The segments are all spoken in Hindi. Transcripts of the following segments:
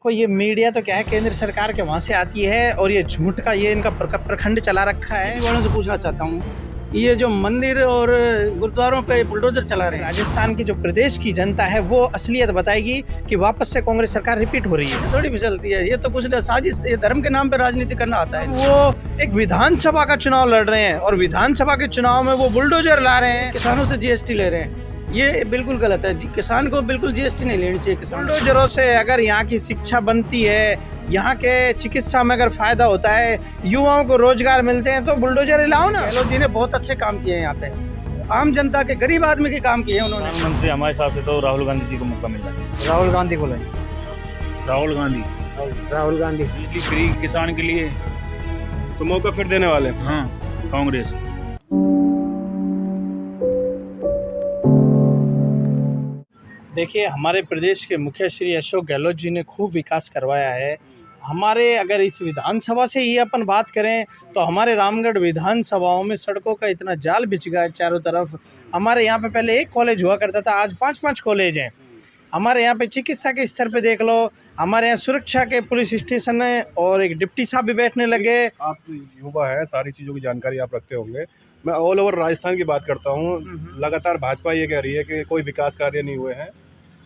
कोई ये मीडिया तो क्या है, केंद्र सरकार के वहाँ से आती है और ये झूठ का ये इनका प्रखंड चला रखा है। वालों से पूछना चाहता हूँ, ये जो मंदिर और गुरुद्वारों पे बुलडोजर चला रहे हैं, राजस्थान की जो प्रदेश की जनता है वो असलियत बताएगी कि वापस से कांग्रेस सरकार रिपीट हो रही है। थोड़ी भी चलती है। ये तो कुछ साजिश, ये धर्म के नाम पे राजनीति करना आता है। वो एक विधानसभा का चुनाव लड़ रहे हैं और विधानसभा के चुनाव में वो बुलडोजर ला रहे हैं, किसानों से जीएसटी ले रहे हैं, ये बिल्कुल गलत है। किसान को बिल्कुल जीएसटी नहीं लेनी चाहिए। किसान बुलडोजरों से अगर यहाँ की शिक्षा बनती है, यहाँ के चिकित्सा में अगर फायदा होता है, युवाओं को रोजगार मिलते हैं तो बुलडोजर हिलाओ ना। गहलोत जी ने बहुत अच्छे काम किए हैं यहाँ पे, आम जनता के, गरीब आदमी के काम किए हैं उन्होंने। प्रधानमंत्री हमारे हिसाब से तो राहुल गांधी जी को मौका मिल रहा है। राहुल गांधी को लें, राहुल गांधी राहुल गांधी बिजली फ्री किसान के लिए तो मौका फिर देने वाले हैं। हाँ, कांग्रेस। देखिए, हमारे प्रदेश के मुखिया श्री अशोक गहलोत जी ने खूब विकास करवाया है। हमारे अगर इस विधानसभा से ही अपन बात करें तो हमारे रामगढ़ विधानसभाओं में सड़कों का इतना जाल बिछ गया है चारों तरफ। हमारे यहाँ पे पहले एक कॉलेज हुआ करता था, आज 5-5 कॉलेज हैं। हमारे यहाँ पे चिकित्सा के स्तर पे देख लो, हमारे यहाँ सुरक्षा के पुलिस स्टेशन है और एक डिप्टी साहब भी बैठने लगे। आप युवा हैं, सारी चीज़ों की जानकारी आप रखते होंगे। मैं ऑल ओवर राजस्थान की बात करता हूँ। लगातार भाजपा ये कह रही है कि कोई विकास कार्य नहीं हुए हैं,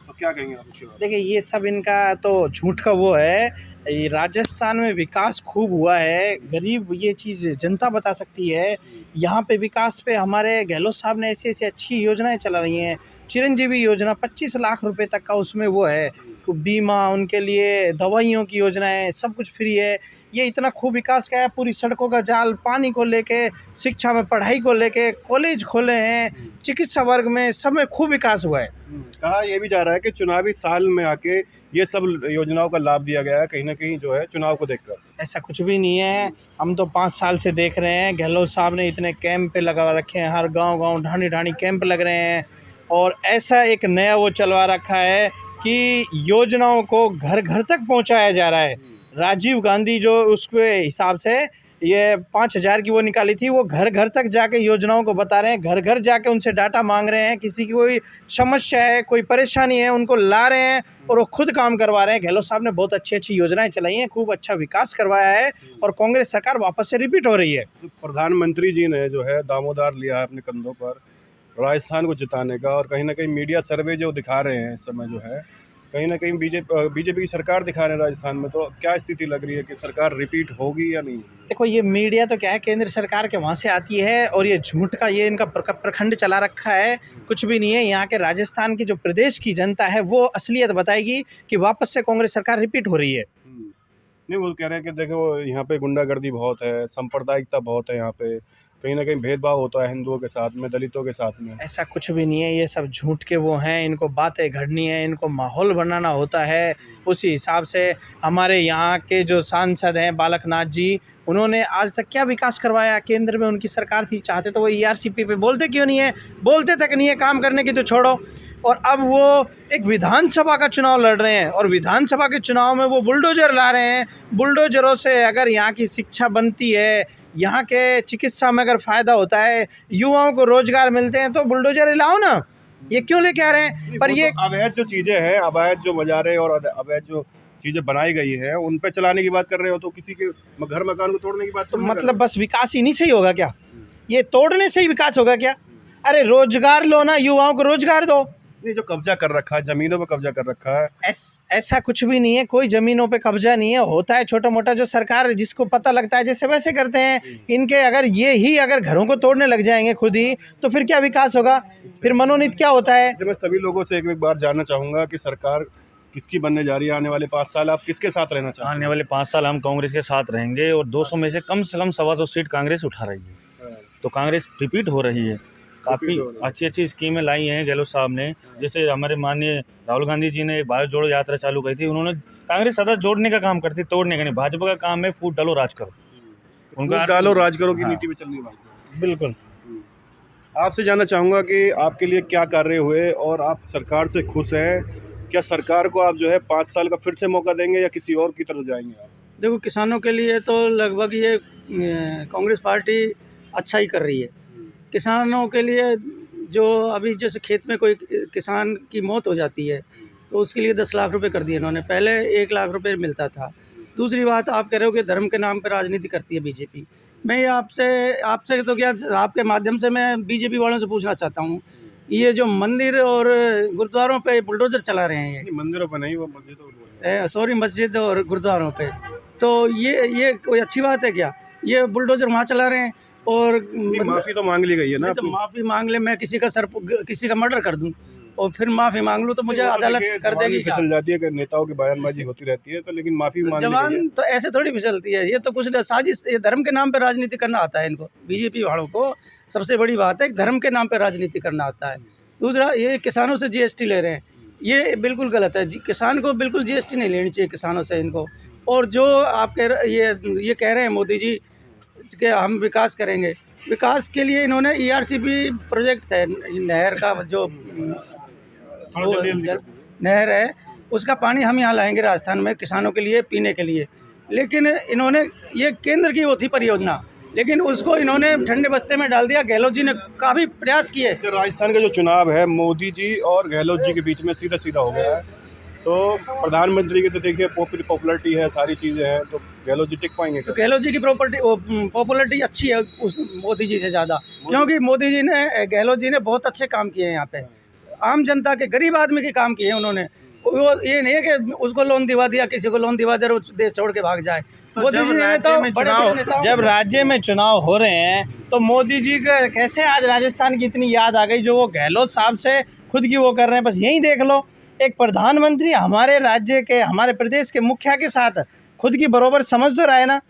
तो क्या कहेंगे आप इसके बारे में? देखिए, ये सब इनका तो झूठ का वो है। ये राजस्थान में विकास खूब हुआ है, गरीब ये चीज़ जनता बता सकती है। यहाँ पे विकास पे हमारे गहलोत साहब ने ऐसी ऐसी अच्छी योजनाएं चला रही हैं। चिरंजीवी योजना 25 लाख रुपए तक का उसमें वो है, बीमा, उनके लिए दवाइयों की योजनाएं, सब कुछ फ्री है। ये इतना खूब विकास किया है, पूरी सड़कों का जाल, पानी को लेके, शिक्षा में पढ़ाई को लेके, कॉलेज खोले हैं, चिकित्सा वर्ग में, सब में खूब विकास हुआ है। कहा यह भी जा रहा है कि चुनावी साल में आके ये सब योजनाओं का लाभ दिया गया है, कहीं ना कहीं जो है चुनाव को देखकर। ऐसा कुछ भी नहीं है। हम तो 5 साल से देख रहे हैं, गहलोत साहब ने इतने कैंप पे लगा रखे हैं, हर गांव ढाणी ढाणी कैंप लग रहे हैं। और ऐसा एक नया वो चलवा रखा है कि योजनाओं को घर घर तक पहुंचाया जा रहा है। राजीव गांधी जो उसके हिसाब से ये 5,000 की वो निकाली थी, वो घर घर तक जाके योजनाओं को बता रहे हैं, घर घर जाके उनसे डाटा मांग रहे हैं। किसी की कोई समस्या है, कोई परेशानी है, उनको ला रहे हैं और वो खुद काम करवा रहे हैं। गहलोत साहब ने बहुत अच्छी अच्छी योजनाएं चलाई हैं, खूब अच्छा विकास करवाया है और कांग्रेस सरकार वापस से रिपीट हो रही है। तो प्रधानमंत्री जी ने जो है दामोदार लिया है अपने कंधों पर राजस्थान को जिताने का, और कहीं ना कहीं मीडिया सर्वे जो दिखा रहे हैं इस समय जो है, कहीं ना कहीं बीजेपी की सरकार दिखा रहे हैं राजस्थान में। तो क्या स्थिति लग रही है कि सरकार रिपीट होगी या नहीं? देखो, ये मीडिया तो क्या है, केंद्र सरकार के वहाँ से आती है और ये झूठ का ये इनका प्रखंड चला रखा है। कुछ भी नहीं है। यहाँ के राजस्थान की जो प्रदेश की जनता है वो असलियत बताएगी कि वापस से कांग्रेस सरकार रिपीट हो रही है। नहीं, वो कह रहे हैं कि देखो यहाँ पे गुंडागर्दी बहुत है, सांप्रदायिकता बहुत है, यहाँ पे कहीं ना कहीं भेदभाव होता है हिंदुओं के साथ में, दलितों के साथ में। ऐसा कुछ भी नहीं है। ये सब झूठ के वो हैं, इनको बातें घड़नी है, इनको माहौल बनाना होता है। उसी हिसाब से हमारे यहाँ के जो सांसद हैं बालकनाथ जी, उन्होंने आज तक क्या विकास करवाया? केंद्र में उनकी सरकार थी, चाहते तो वो ERCP पे बोलते क्यों नहीं है? बोलते तक नहीं है, काम करने की तो छोड़ो। और अब वो एक विधानसभा का चुनाव लड़ रहे हैं और विधानसभा के चुनाव में वो बुलडोजर ला रहे हैं। बुलडोजरों से अगर यहाँ की शिक्षा बनती है, यहाँ के चिकित्सा में अगर फायदा होता है, युवाओं को रोजगार मिलते हैं तो बुलडोजर हिलाओ ना। ये क्यों लेके आ रहे हैं? पर ये तो अवैध जो चीज़ें हैं, अवैध जो मजारे और अवैध जो चीज़ें बनाई गई है उन पे चलाने की बात कर रहे हो, तो किसी के घर मकान को तोड़ने की बात तो मतलब बस विकास इन्हीं से ही होगा क्या? ये तोड़ने से ही विकास होगा क्या? अरे रोजगार लो ना, युवाओं को रोजगार दो। नहीं, जो कब्जा कर रखा है, जमीनों पे कब्जा कर रखा है। ऐसा कुछ भी नहीं है, कोई ज़मीनों पे कब्जा नहीं है। होता है छोटा मोटा, जो सरकार जिसको पता लगता है जैसे वैसे करते हैं। इनके अगर ये ही अगर घरों को तोड़ने लग जाएंगे खुद ही, तो फिर क्या विकास होगा? फिर मनोनीत क्या होता है? मैं सभी लोगों से एक बार जानना चाहूँगा कि सरकार किसकी बनने जा रही है आने वाले 5 साल? आप किसके साथ रहना चाहते हैं? आने वाले 5 साल हम कांग्रेस के साथ रहेंगे और 200 में से कम 125 सीट कांग्रेस उठा रही है। तो कांग्रेस रिपीट हो रही है। काफ़ी अच्छी अच्छी स्कीमें लाई हैं गहलोत साहब ने। जैसे हमारे माननीय राहुल गांधी जी ने भारत जोड़ो यात्रा चालू की थी। उन्होंने कांग्रेस सदा जोड़ने का काम करती, तोड़ने का नहीं। भाजपा का काम है फूट डालो राज करो, उनका डालो राज करो की हाँ। नीति पे चलनी है। बिल्कुल। आपसे जानना चाहूँगा कि आपके लिए क्या कार्य हुए और आप सरकार से खुश हैं? क्या सरकार को आप जो है 5 साल का फिर से मौका देंगे या किसी और की तरफ जाएंगे आप? देखो, किसानों के लिए तो लगभग ये कांग्रेस पार्टी अच्छा ही कर रही है। किसानों के लिए जो अभी जैसे खेत में कोई किसान की मौत हो जाती है तो उसके लिए 10 लाख रुपए कर दिए इन्होंने। पहले 1 लाख रुपए मिलता था। दूसरी बात, आप कह रहे हो कि धर्म के नाम पर राजनीति करती है बीजेपी। मैं ये आपसे आपसे तो क्या, आपके माध्यम से मैं बीजेपी वालों से पूछना चाहता हूँ, ये जो मंदिर और गुरुद्वारों पे बुलडोजर चला रहे हैं, मंदिरों पर नहीं, वो मस्जिद सॉरी मस्जिद और गुरुद्वारों पे, तो ये कोई अच्छी बात है क्या? ये बुलडोजर वहाँ चला रहे हैं और माफ़ी तो मांग ली गई है ना। तो माफ़ी मांग ले, मैं किसी का मर्डर कर दूँ और फिर माफ़ी मांग लूँ तो मुझे अदालत कर देगी क्या? फिसल जाती है कि नेताओं की बयानबाजी होती रहती है, तो लेकिन माफ़ी मांग ली गई है। जवान तो ऐसे थोड़ी फिसलती है, ये तो कुछ साजिश, ये धर्म के नाम पे राजनीति करना आता है इनको, बीजेपी वालों को। सबसे बड़ी बात है, धर्म के नाम पे राजनीति करना आता है। दूसरा, ये किसानों से जीएसटी ले रहे हैं, ये बिल्कुल गलत है। किसान को बिल्कुल जीएसटी नहीं लेनी चाहिए किसानों से इनको। और जो आप ये कह रहे हैं मोदी जी कि हम विकास करेंगे, विकास के लिए इन्होंने ERCP प्रोजेक्ट है, नहर का जो नहर है, उसका पानी हम यहाँ लाएंगे राजस्थान में किसानों के लिए पीने के लिए। लेकिन इन्होंने, ये केंद्र की वो थी परियोजना, लेकिन उसको इन्होंने ठंडे बस्ते में डाल दिया। गहलोत जी ने काफ़ी प्रयास किए। तो राजस्थान का जो चुनाव है मोदी जी और गहलोत जी के बीच में सीधा सीधा हो गया है, तो प्रधानमंत्री की तो देखिए पॉपुलरिटी है, सारी चीज़ें हैं, तो गहलोत जी टिक पाएंगे? तो गहलोत जी की पॉपुलरिटी अच्छी है उस मोदी जी से ज़्यादा, क्योंकि मोदी जी ने, गहलोत जी ने बहुत अच्छे काम किए हैं यहाँ पे, आम जनता के, गरीब आदमी के काम किए हैं उन्होंने। वो ये नहीं है कि उसको लोन दिवा दिया, किसी को लोन दिवा दिया और देश छोड़ के भाग जाए। तो जब राज्य में चुनाव हो रहे हैं तो मोदी जी का कैसे आज राजस्थान की इतनी याद आ गई जो वो गहलोत साहब से खुद की वो कर रहे हैं? बस यही देख लो, एक प्रधानमंत्री हमारे राज्य के, हमारे प्रदेश के मुखिया के साथ खुद की बरोबर समझ तो रहा है ना,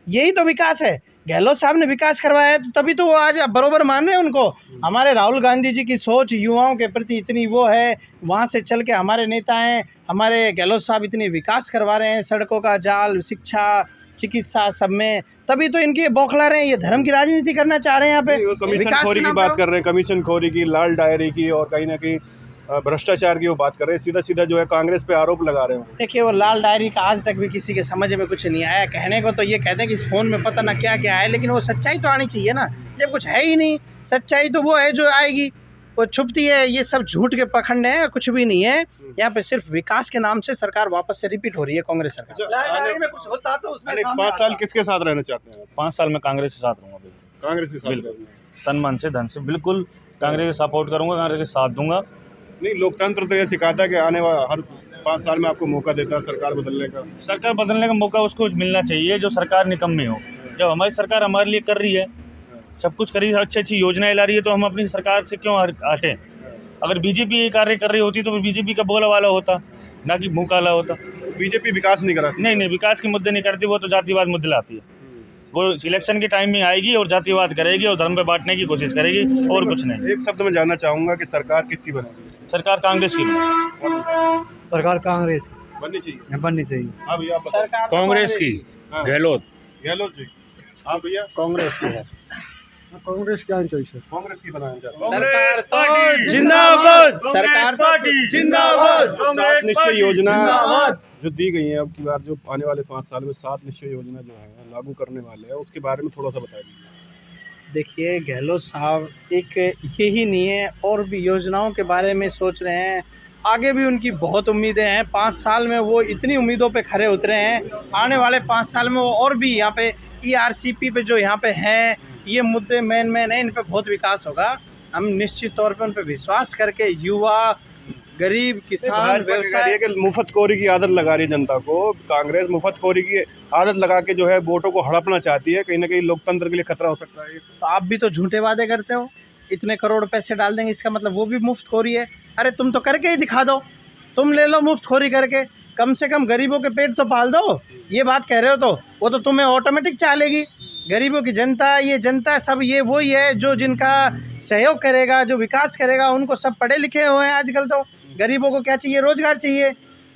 यही तो विकास है। गहलोत साहब ने विकास करवाया है, तो तभी तो वो आज बरोबर मान रहे हैं उनको। हमारे राहुल गांधी जी की सोच युवाओं के प्रति इतनी वो है, वहाँ से चल के हमारे नेता हैं, हमारे गहलोत साहब इतनी विकास करवा रहे हैं, सड़कों का जाल, शिक्षा, चिकित्सा, सब में, तभी तो इनके बौखला रहे हैं। ये धर्म की राजनीति करना चाह रहे हैं यहाँ पे, कमीशन खोरी की बात कर रहे हैं, कमीशन खोरी की, लाल डायरी की, और कहीं ना कहीं भ्रष्टाचार की वो बात कर रहे हैं। सीधा सीधा जो है कांग्रेस पे आरोप लगा रहे हैं। देखिए, वो लाल डायरी का आज तक भी किसी के समझ में कुछ नहीं आया। कहने को तो ये कहते हैं कि इस फ़ोन में पता ना क्या क्या है, लेकिन वो सच्चाई तो आनी चाहिए ना। जब कुछ है ही नहीं, सच्चाई तो वो है जो आएगी, वो छुपती है। ये सब झूठ के पखंड हैं, कुछ भी नहीं है यहाँ पे। सिर्फ विकास के नाम से सरकार वापस से रिपीट हो रही है, कांग्रेस सरकार। में कुछ होता तो उसमें 5 साल किसके साथ रहना चाहते हैं? 5 साल में कांग्रेस के साथ रहूँगा, बिल्कुल कांग्रेस के साथ बिल्कुल, तन मन से धन से बिल्कुल कांग्रेस के सपोर्ट करूँगा, कांग्रेस के साथ दूंगा। नहीं, लोकतंत्र तो ये सिखाता है कि आने वाला हर 5 साल में आपको मौका देता है सरकार बदलने का। सरकार बदलने का मौका उसको मिलना चाहिए जो सरकार निकम्मी हो। जब हमारी सरकार हमारे लिए कर रही है, सब कुछ कर रही है, अच्छी अच्छी योजनाएं ला रही है, तो हम अपनी सरकार से क्यों हटें? अगर बीजेपी ये कार्य कर रही होती तो बीजेपी का बोला वाला होता, ना कि मुँह काला होता। बीजेपी विकास नहीं कराती। नहीं, विकास के मुद्दे नहीं करती, वो तो जातिवाद मुद्दे लाती है। वो इलेक्शन के टाइम में आएगी और जातिवाद करेगी और धर्म पे बांटने की कोशिश करेगी, और कुछ नहीं। एक शब्द में जानना चाहूँगा कि सरकार किसकी बनेगी? सरकार कांग्रेस की बने। सरकार कांग्रेस बननी चाहिए। बननी चाहिए। हाँ भैया, आप बताओ। कांग्रेस की, हाँ। गहलोत जी। हाँ भैया, कांग्रेस की है, कांग्रेस क्या चॉइस है? कांग्रेस की बनाना चाहते हैं। सरकार तो जिंदाबाद, सरकार तो जिंदाबाद, 7 निश्चय योजना जिंदाबाद। जो दी गई है, अब की बार जो आने वाले 5 साल में 7 निश्चय योजना जो है लागू करने वाले हैं, उसके बारे में थोड़ा सा बता दीजिए। देखिए, गहलोत साहब एक यही नहीं है, और भी योजनाओं के बारे में सोच रहे हैं। आगे भी उनकी बहुत उम्मीदें हैं। 5 साल में वो इतनी उम्मीदों पे खरे उतरे हैं, आने वाले 5 साल में वो और भी यहाँ पे ERCP पे जो यहाँ पे हैं, ये मुद्दे मेन है, इन पे बहुत विकास होगा। हम निश्चित तौर पे उन पे विश्वास करके युवा, गरीब, किसान, व्यवसाय कि मुफ्तखोरी की आदत लगा रही है जनता को। कांग्रेस मुफ्तखोरी की आदत लगा के जो है वोटों को हड़पना चाहती है, कहीं ना कहीं लोकतंत्र के लिए खतरा हो सकता है। तो आप भी तो झूठे वादे करते हो, इतने करोड़ पैसे डाल देंगे, इसका मतलब वो भी मुफ्तखोरी है। अरे तुम तो करके ही दिखा दो, तुम ले लो मुफ्तखोरी करके, कम से कम गरीबों के पेट तो पाल दो। ये बात कह रहे हो तो वो तो तुम्हें ऑटोमेटिक चालेगी। गरीबों की जनता, ये जनता सब ये वही है जो जिनका सहयोग करेगा, जो विकास करेगा, उनको सब पढ़े लिखे हुए हैं आजकल। तो गरीबों को क्या चाहिए? रोजगार चाहिए।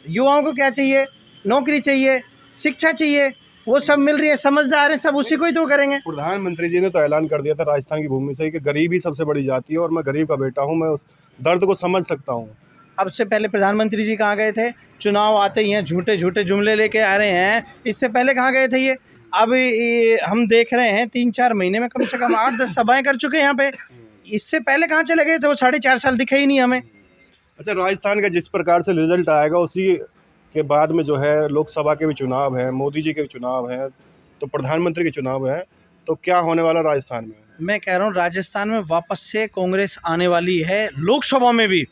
युवाओं को क्या चाहिए? नौकरी चाहिए, शिक्षा चाहिए, वो सब मिल रही है, समझदार हैं सब, उसी को ही तो करेंगे। प्रधानमंत्री जी ने तो ऐलान कर दिया था राजस्थान की भूमि से कि गरीब ही सबसे बड़ी जाति है, और मैं गरीब का बेटा हूँ, मैं उस दर्द को समझ सकता हूँ। अब से पहले प्रधानमंत्री जी कहाँ गए थे? चुनाव आते ही हैं झूठे झूठे जुमले लेके आ रहे हैं। इससे पहले कहाँ गए थे ये? अब हम देख रहे हैं 3-4 महीने में कम से कम 8-10 सभाएं कर चुके हैं यहाँ पे। इससे पहले कहाँ चले गए थे? वो 4.5 साल दिखे ही नहीं हमें। अच्छा, राजस्थान का जिस प्रकार से रिजल्ट आएगा उसी के बाद में जो है लोकसभा के भी चुनाव है, मोदी जी के भी चुनाव है, तो प्रधानमंत्री के चुनाव है, तो क्या होने वाला राजस्थान में? मैं कह रहा हूँ राजस्थान में वापस से कांग्रेस आने वाली है, लोकसभा में भी।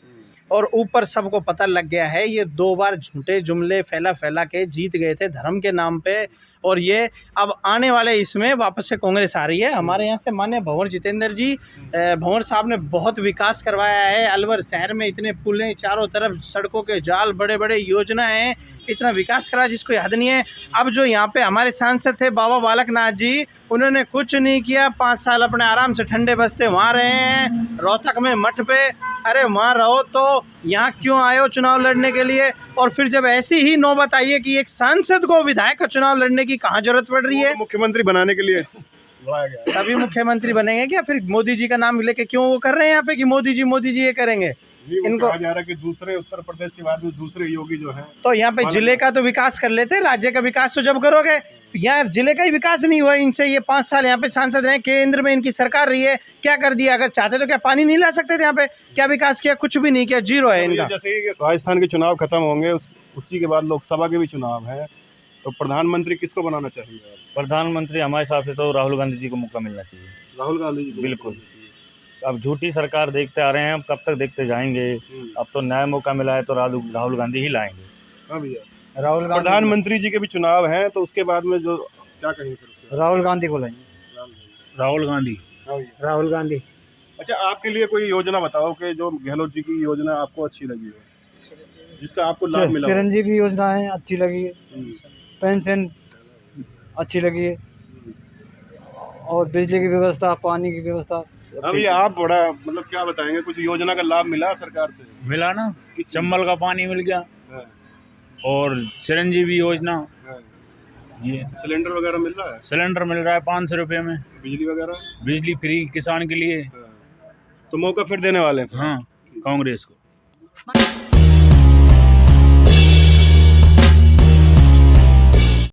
और ऊपर सबको पता लग गया है, ये 2 बार झूठे जुमले फैला के जीत गए थे धर्म के नाम पे, और ये अब आने वाले इसमें वापस से कांग्रेस आ रही है। हमारे यहाँ से माननीय भंवर जितेंद्र जी, भंवर साहब ने बहुत विकास करवाया है। अलवर शहर में इतने पुलें, चारों तरफ सड़कों के जाल, बड़े बड़े योजनाएं, इतना विकास करा जिसको याद नहीं है। अब जो यहाँ पे हमारे सांसद थे बाबा बालक नाथ जी, उन्होंने कुछ नहीं किया। 5 साल अपने आराम से ठंडे बस्ते वहाँ रहे हैं, रोहतक में मठ पे। अरे वहाँ रहो तो यहाँ क्यों आए हो चुनाव लड़ने के लिए? और फिर जब ऐसी ही नौबत आई है कि एक सांसद को विधायक का चुनाव लड़ने की कहाँ जरूरत पड़ रही है? मुख्यमंत्री बनाने के लिए बुलाया गया। तभी मुख्यमंत्री बनेंगे क्या? फिर मोदी जी का नाम लेके क्यों वो कर रहे हैं यहाँ पे कि मोदी जी ये करेंगे? इनको कहा जा रहा है कि दूसरे उत्तर प्रदेश के बाद में दूसरे योगी जो है, तो यहाँ पे जिले का तो विकास कर लेते, राज्य का विकास तो जब करोगे। यहाँ जिले का ही विकास नहीं हुआ इनसे। ये 5 साल यहाँ पे सांसद रहे, केंद्र में इनकी सरकार रही है, क्या कर दिया? अगर चाहते तो क्या पानी नहीं ला सकते थे यहाँ पे? क्या विकास किया? कुछ भी नहीं किया, जीरो है इनका। जैसे ही राजस्थान के चुनाव खत्म होंगे उसी के बाद लोकसभा के भी चुनाव है, तो प्रधानमंत्री किसको बनाना चाहिए? प्रधानमंत्री हमारे हिसाब से तो राहुल गांधी जी को मौका मिलना चाहिए। राहुल गांधी जी? बिल्कुल। अब झूठी सरकार देखते आ रहे हैं, अब कब तक देखते जाएंगे? अब तो नया मौका मिला है तो राहुल गांधी ही लाएंगे। हाँ भैया, राहुल गांधी, प्रधानमंत्री जी के भी चुनाव हैं, तो उसके बाद में जो क्या कहेंगे फिर? राहुल गांधी को लाएंगे। राहुल गांधी। हाँ भैया। राहुल गांधी। अच्छा, आपके लिए कोई योजना बताओ कि जो गहलोत जी की योजना आपको अच्छी लगी हो, जिसका आपको लाभ मिला हो? चिरंजीवी योजना है, अच्छी लगी है। पेंशन अच्छी लगी है, और बिजली की व्यवस्था, पानी की व्यवस्था। अभी आप बड़ा मतलब क्या बताएंगे, कुछ योजना का लाभ मिला सरकार से? मिला ना, चंबल का पानी मिल गया, हाँ। और चिरंजीवी योजना, हाँ। ये सिलेंडर वगैरह मिल रहा है? सिलेंडर मिल रहा है 500 रुपये में। बिजली वगैरह? बिजली फ्री किसान के लिए। हाँ। तो मौका फिर देने वाले हैं? हाँ, कांग्रेस को।